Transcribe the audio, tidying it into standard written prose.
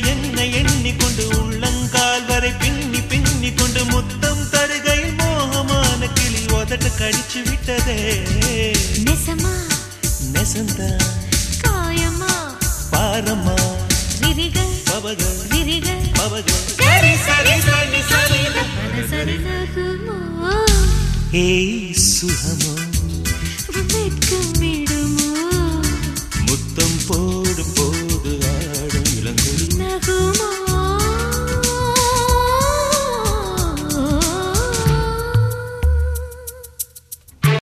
என்னை எண்ணிக்கொண்டு உள்ளங்கால் வரை பின்னி பின்னி கொண்டு முத்தம் தருகையில் மோகமான கிளி உதட்ட கடிச்சு விட்டதே. நெசமா நெசந்தா காயமா பாரம்மா விரிகள் பவகள் விரிகள் பவகள் சரி சரி சரி சரி சரி சகுமோ ஏய் சுகமோ வெட்கம் விடுமோ முத்தம் போடும் போ